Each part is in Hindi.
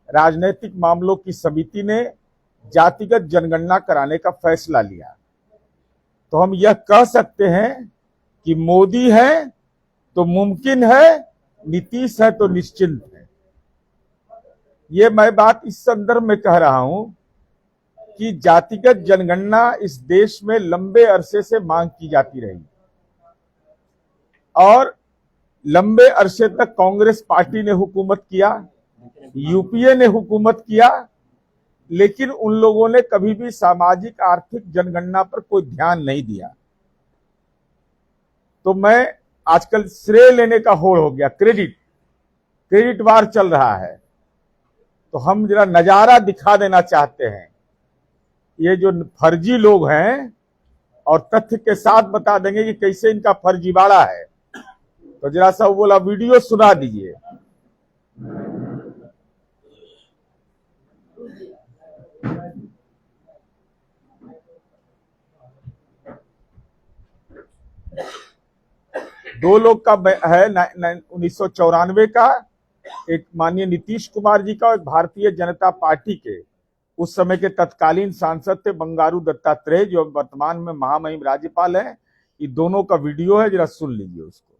राजनीतिक मामलों की समिति ने जातिगत जनगणना कराने का फैसला लिया, तो हम यह कह सकते हैं कि मोदी है तो मुमकिन है, नीतीश है तो निश्चिंत है। ये मैं बात इस संदर्भ में कह रहा हूं कि जातिगत जनगणना इस देश में लंबे अरसे से मांग की जाती रही और लंबे अरसे तक कांग्रेस पार्टी ने हुकूमत किया, यूपीए ने हुकूमत किया, लेकिन उन लोगों ने कभी भी सामाजिक आर्थिक जनगणना पर कोई ध्यान नहीं दिया। तो मैं आजकल श्रेय लेने का होड़ हो गया, क्रेडिट वार चल रहा है, तो हम जरा नजारा दिखा देना चाहते हैं। ये जो फर्जी लोग हैं और तथ्य के साथ बता देंगे कि कैसे इनका फर्जीवाड़ा है, तो जरा सा वो बोला वीडियो सुना दीजिए। दो लोग का है 1994 का, एक माननीय नीतीश कुमार जी का और भारतीय जनता पार्टी के उस समय के तत्कालीन सांसद थे बंगारू दत्तात्रेय, जो वर्तमान में महामहिम राज्यपाल हैं। ये दोनों का वीडियो है, जरा सुन लीजिए उसको।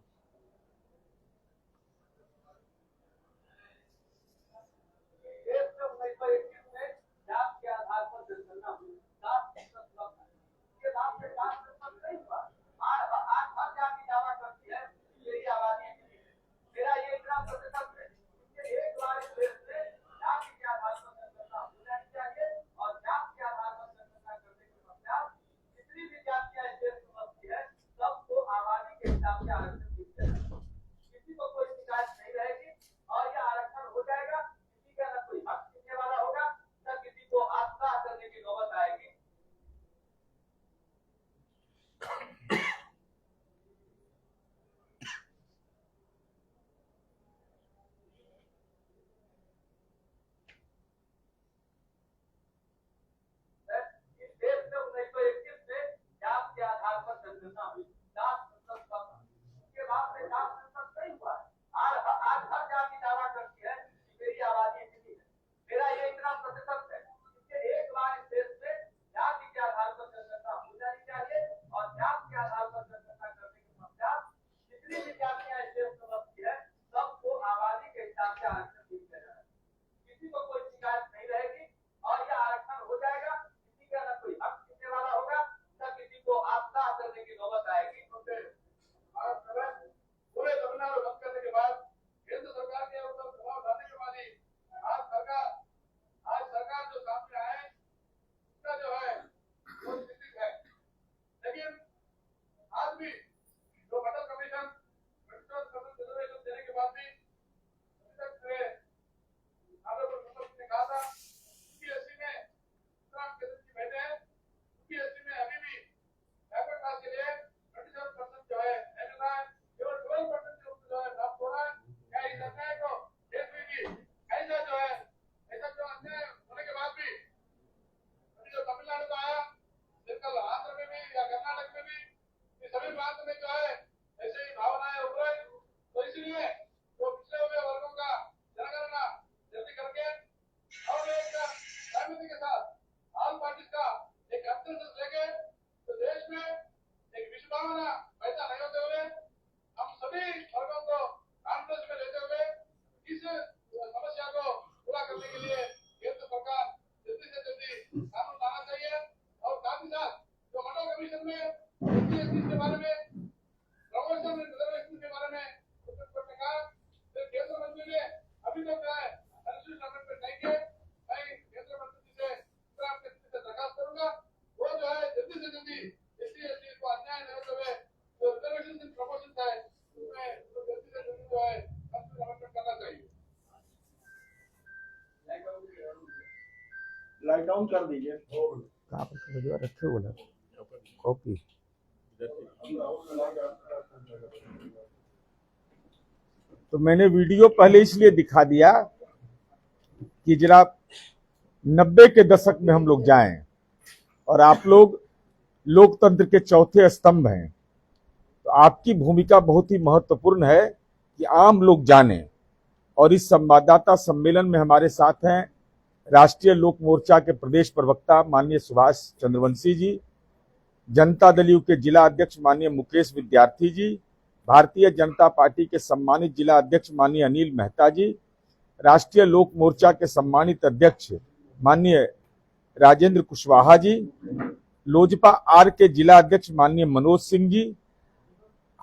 लाइट डाउन कर दीजिए। कहाँ पर रखे हो ना कॉपी। तो मैंने वीडियो पहले इसलिए दिखा दिया कि जरा 90 के दशक में हम लोग जाएं और आप लोग लोकतंत्र के चौथे स्तंभ हैं, तो आपकी भूमिका बहुत ही महत्वपूर्ण है कि आम लोग जानें और इस संवाददाता सम्मेलन में हमारे साथ हैं राष्ट्रीय लोक मोर्चा के प्रदेश प्रवक्ता माननीय सुभाष चंद्रवंशी जी, जनता दल यू के जिला अध्यक्ष माननीय मुकेश विद्यार्थी जी, भारतीय जनता पार्टी के सम्मानित जिला अध्यक्ष माननीय अनिल मेहता जी, राष्ट्रीय लोक मोर्चा के सम्मानित अध्यक्ष माननीय राजेंद्र कुशवाहा जी, लोजपा आर के जिला अध्यक्ष माननीय मनोज सिंह जी,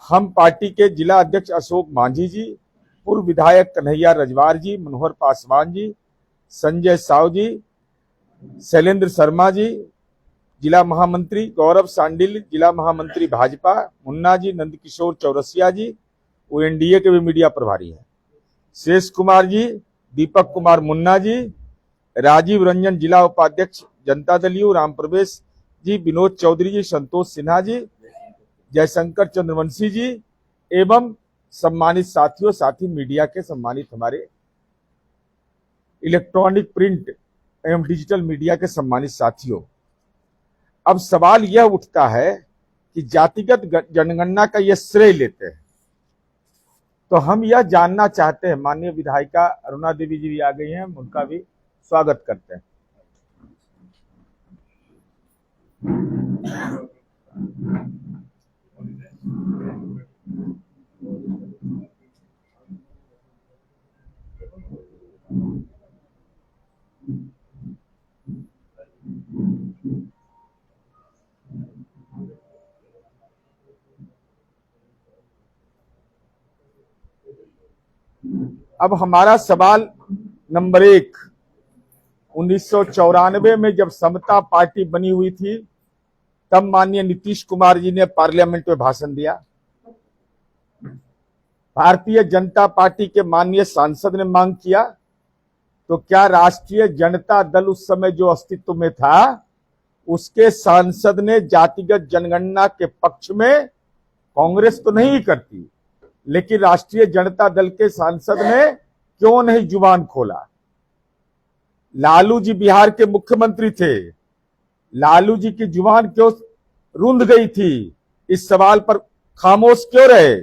हम पार्टी के जिला अध्यक्ष अशोक मांझी जी, पूर्व विधायक कन्हैया रजवार जी, मनोहर पासवान जी, संजय साव जी, शैलेंद्र शर्मा जी, जिला महामंत्री गौरव सांडिल, जिला महामंत्री भाजपा मुन्ना जी, नंदकिशोर चौरसिया जी, वो एनडीए के भी मीडिया प्रभारी हैं, शेष कुमार जी, दीपक कुमार मुन्ना जी, राजीव रंजन जिला उपाध्यक्ष जनता दल यू, राम प्रवेश जी, विनोद चौधरी जी, संतोष सिन्हा जी, जयशंकर चंद्रवंशी जी एवं सम्मानित साथियों, साथी मीडिया के सम्मानित हमारे इलेक्ट्रॉनिक प्रिंट एवं डिजिटल मीडिया के सम्मानित साथियों। अब सवाल यह उठता है कि जातिगत जनगणना का यह श्रेय लेते हैं, तो हम यह जानना चाहते हैं, माननीय विधायिका अरुणा देवी जी भी आ गई हैं, उनका भी स्वागत करते हैं। अब हमारा सवाल नंबर 1, 1994 में जब समता पार्टी बनी हुई थी तब माननीय नीतीश कुमार जी ने पार्लियामेंट में भाषण दिया। भारतीय जनता पार्टी के माननीय सांसद ने मांग किया, तो क्या राष्ट्रीय जनता दल उस समय जो अस्तित्व में था उसके सांसद ने जातिगत जनगणना के पक्ष में, कांग्रेस तो नहीं करती, लेकिन राष्ट्रीय जनता दल के सांसद ने क्यों नहीं जुबान खोला? लालू जी बिहार के मुख्यमंत्री थे, लालू जी की जुबान क्यों रुंध गई थी? इस सवाल पर खामोश क्यों रहे?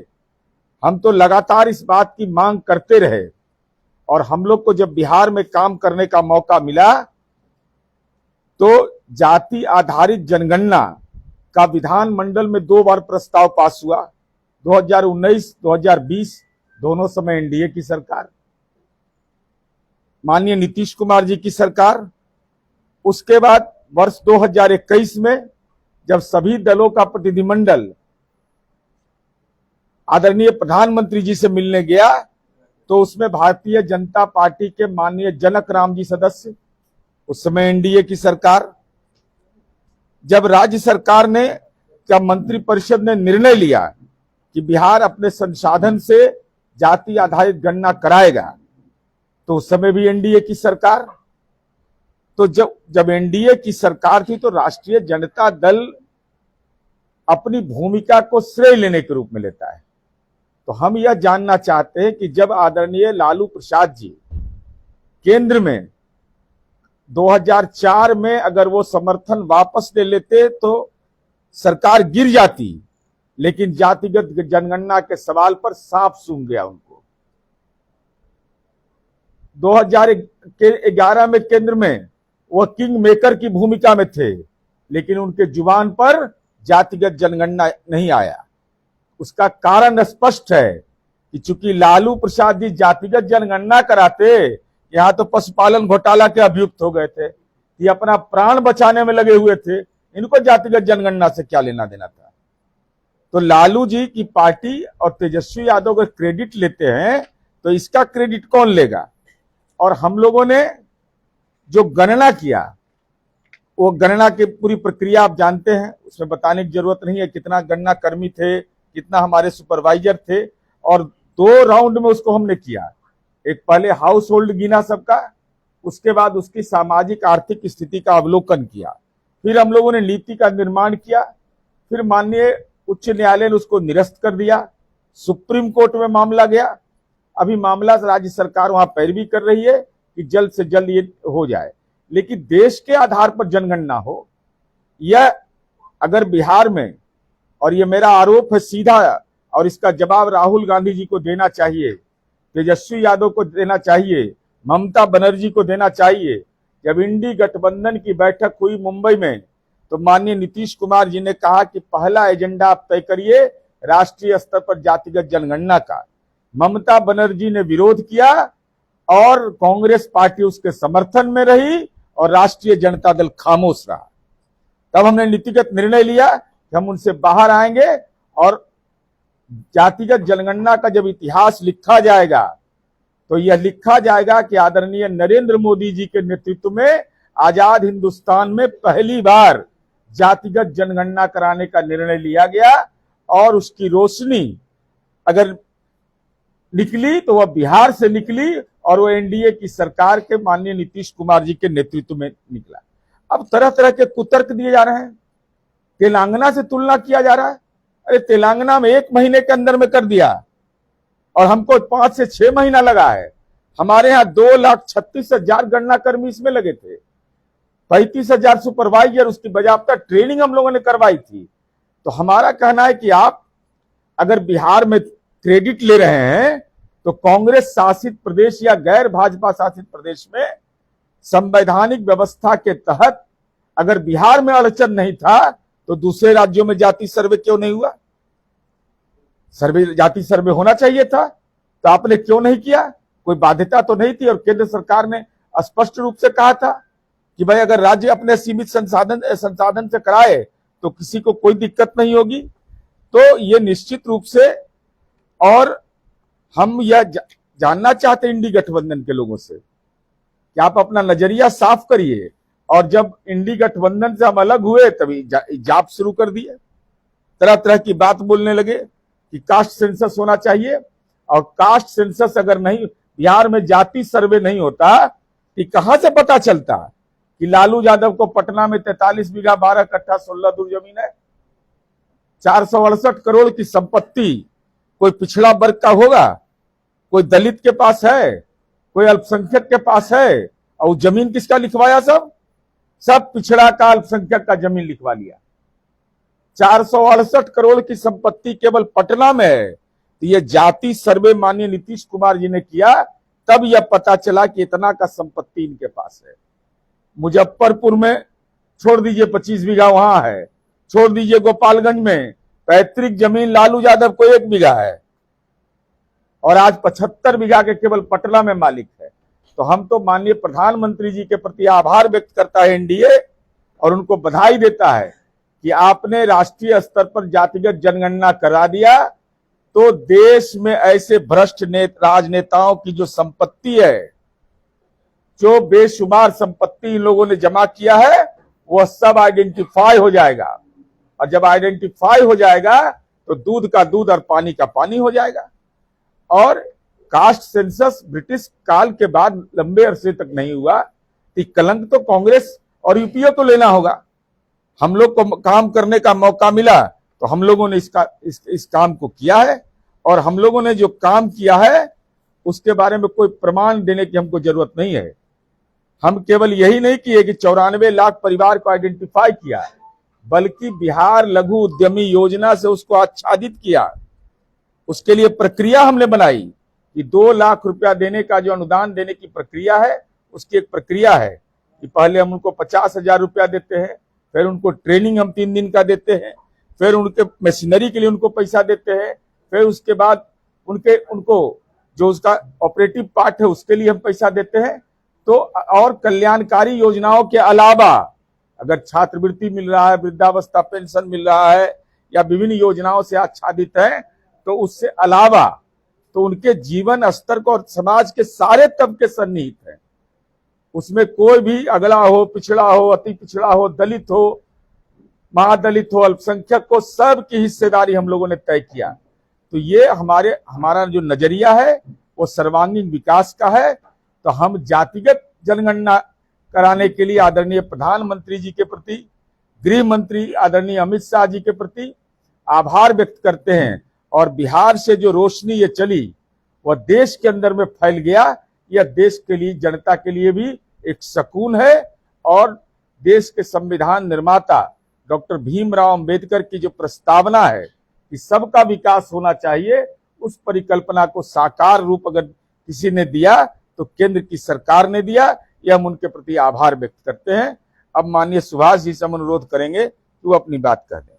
हम तो लगातार इस बात की मांग करते रहे, और हम लोग को जब बिहार में काम करने का मौका मिला तो जाति आधारित जनगणना का विधानमंडल में 2 बार प्रस्ताव पास हुआ, 2019, 2020, दोनों समय एनडीए की सरकार, माननीय नीतीश कुमार जी की सरकार। उसके बाद वर्ष 2021 में जब सभी दलों का प्रतिनिधिमंडल आदरणीय प्रधानमंत्री जी से मिलने गया तो उसमें भारतीय जनता पार्टी के माननीय जनक राम जी सदस्य, उस समय एनडीए की सरकार, जब राज्य सरकार ने क्या मंत्रिपरिषद ने निर्णय लिया कि बिहार अपने संसाधन से जाति आधारित गणना कराएगा, तो उस समय भी एनडीए की सरकार। तो जब एनडीए की सरकार थी तो राष्ट्रीय जनता दल अपनी भूमिका को श्रेय लेने के रूप में लेता है। तो हम यह जानना चाहते हैं कि जब आदरणीय लालू प्रसाद जी केंद्र में 2004 में अगर वो समर्थन वापस ले लेते तो सरकार गिर जाती, लेकिन जातिगत जनगणना के सवाल पर साफ सूंघ गया उनको। 2011 में केंद्र में वो किंग मेकर की भूमिका में थे, लेकिन उनके जुबान पर जातिगत जनगणना नहीं आया। उसका कारण स्पष्ट है कि चूंकि लालू प्रसाद जी जातिगत जनगणना कराते, यहां तो पशुपालन घोटाला के अभियुक्त हो गए थे, ये अपना प्राण बचाने में लगे हुए थे, इनको जातिगत जनगणना से क्या लेना देना था? तो लालू जी की पार्टी और तेजस्वी यादव का क्रेडिट लेते हैं तो इसका क्रेडिट कौन लेगा? और हम लोगों ने जो गणना किया, वो गणना की पूरी प्रक्रिया आप जानते हैं, उसमें बताने की जरूरत नहीं है, कितना गणना कर्मी थे, कितना हमारे सुपरवाइजर थे, और 2 राउंड में उसको हमने किया। एक पहले हाउस होल्ड गिना सबका, उसके बाद उसकी सामाजिक आर्थिक स्थिति का अवलोकन किया, फिर हम लोगों ने नीति का निर्माण किया, फिर माननीय उच्च न्यायालय ने उसको निरस्त कर दिया, सुप्रीम कोर्ट में मामला गया, अभी मामला राज्य सरकार वहां पैरवी कर रही है कि जल्द से जल्द ये हो जाए। लेकिन देश के आधार पर जनगणना हो, यह अगर बिहार में, और ये मेरा आरोप है सीधा, और इसका जवाब राहुल गांधी जी को देना चाहिए तेजस्वी यादव को देना चाहिए, ममता बनर्जी को देना चाहिए। जब इंडी गठबंधन की बैठक हुई मुंबई में तो माननीय नीतीश कुमार जी ने कहा कि पहला एजेंडा आप तय करिए राष्ट्रीय स्तर पर जातिगत जनगणना का। ममता बनर्जी ने विरोध किया और कांग्रेस पार्टी उसके समर्थन में रही और राष्ट्रीय जनता दल खामोश रहा। तब हमने नीतिगत निर्णय लिया कि हम उनसे बाहर आएंगे और जातिगत जनगणना का जब इतिहास लिखा जाएगा तो यह लिखा जाएगा कि आदरणीय नरेंद्र मोदी जी के नेतृत्व में आजाद हिंदुस्तान में पहली बार जातिगत जनगणना कराने का निर्णय लिया गया और उसकी रोशनी अगर निकली तो वह बिहार से निकली और वो एनडीए की सरकार के माननीय नीतीश कुमार जी के नेतृत्व में निकला। अब तरह तरह के कुतर्क दिए जा रहे हैं, तेलंगाना से तुलना किया जा रहा है। अरे तेलंगाना में 1 महीने के अंदर में कर दिया और हमको 5 से 6 महीना लगा है। हमारे यहाँ 2,36,000 गणना कर्मी इसमें लगे थे, 35,000 सुपरवाइजर, उसकी बाजाबता ट्रेनिंग हम लोगों ने करवाई थी। तो हमारा कहना है कि आप अगर बिहार में क्रेडिट ले रहे हैं तो कांग्रेस शासित प्रदेश या गैर भाजपा शासित प्रदेश में संवैधानिक व्यवस्था के तहत अगर बिहार में अड़चन नहीं था तो दूसरे राज्यों में जाति सर्वे क्यों नहीं हुआ? जाति सर्वे होना चाहिए था, तो आपने क्यों नहीं किया? कोई बाध्यता तो नहीं थी और केंद्र सरकार ने स्पष्ट रूप से कहा था कि भाई अगर राज्य अपने सीमित संसाधन से कराए तो किसी को कोई दिक्कत नहीं होगी। तो ये निश्चित रूप से, और हम यह जानना चाहते हैं इंडी गठबंधन के लोगों से कि आप अपना नजरिया साफ करिए। और जब इंडी गठबंधन से हम अलग हुए तभी जाप शुरू कर दिए, तरह तरह की बात बोलने लगे कि कास्ट सेंसस होना चाहिए, और कास्ट सेंसस अगर नहीं, बिहार में जाति सर्वे नहीं होता कि कहां से पता चलता कि लालू यादव को पटना में 43 बीघा 12 कट्ठा 16 दूर जमीन है, 468 करोड़ की संपत्ति कोई पिछड़ा वर्ग का होगा, कोई दलित के पास है, कोई अल्पसंख्यक के पास है, और जमीन किसका लिखवाया? सब पिछड़ा का, अल्पसंख्यक का जमीन लिखवा लिया। 468 करोड़ की संपत्ति केवल पटना में है। तो ये जाति सर्वे माननीय नीतीश कुमार जी ने किया, तब यह पता चला कि इतना का संपत्ति इनके पास है। मुजफ्फरपुर में छोड़ दीजिए 25 बीघा वहां है, छोड़ दीजिए गोपालगंज में पैतृक जमीन लालू यादव को 1 बीघा है और आज 75 बीघा के केवल पटना में मालिक है। तो हम तो माननीय प्रधानमंत्री जी के प्रति आभार व्यक्त करता है एनडीए और उनको बधाई देता है कि आपने राष्ट्रीय स्तर पर जातिगत जनगणना करा दिया। तो देश में ऐसे भ्रष्ट राजनेताओं की जो संपत्ति है, जो बेशुमार संपत्ति इन लोगों ने जमा किया है, वह सब आइडेंटिफाई हो जाएगा। और जब आइडेंटिफाई हो जाएगा तो दूध का दूध और पानी का पानी हो जाएगा। और कास्ट सेंसस ब्रिटिश काल के बाद लंबे अरसे तक नहीं हुआ, तो कलंक तो कांग्रेस और यूपीए को लेना होगा। हम लोग को काम करने का मौका मिला तो हम लोगों ने इस काम को किया है, और हम लोगों ने जो काम किया है उसके बारे में कोई प्रमाण देने की हमको जरूरत नहीं है। हम केवल यही नहीं किए कि 94 लाख परिवार को आइडेंटिफाई किया, बल्कि बिहार लघु उद्यमी योजना से उसको आच्छादित किया। उसके लिए प्रक्रिया हमने बनाई कि 2 लाख रुपया देने का जो अनुदान देने की प्रक्रिया है, उसकी एक प्रक्रिया है कि पहले हम उनको 50,000 रुपया देते हैं, फिर उनको ट्रेनिंग हम 3 दिन का देते हैं, फिर उनके मशीनरी के लिए उनको पैसा देते हैं, फिर उसके बाद उनको जो उसका ऑपरेटिव पार्ट है उसके लिए हम पैसा देते हैं। तो और कल्याणकारी योजनाओं के अलावा अगर छात्रवृत्ति मिल रहा है, वृद्धावस्था पेंशन मिल रहा है, या विभिन्न योजनाओं से आच्छादित है, तो उससे अलावा तो उनके जीवन स्तर को और समाज के सारे तबके सन्निहित हैं। उसमें कोई भी अगला हो, पिछड़ा हो, अति पिछड़ा हो, दलित हो, महादलित हो, अल्पसंख्यक हो, सब की हिस्सेदारी हम लोगों ने तय किया। तो ये हमारा जो नजरिया है वो सर्वांगीण विकास का है। तो हम जातिगत जनगणना कराने के लिए आदरणीय प्रधानमंत्री जी के प्रति, गृह मंत्री आदरणीय अमित शाह जी के प्रति आभार व्यक्त करते हैं। और बिहार से जो रोशनी ये चली वह देश के अंदर में फैल गया। यह देश के लिए, जनता के लिए भी एक सुकून है। और देश के संविधान निर्माता डॉक्टर भीमराव अंबेडकर की जो प्रस्तावना है कि सबका विकास होना चाहिए, उस परिकल्पना को साकार रूप अगर किसी ने दिया तो केंद्र की सरकार ने दिया, यह हम उनके प्रति आभार व्यक्त करते हैं। अब माननीय सुभाष जी से हम अनुरोध करेंगे कि वो अपनी बात कह दें।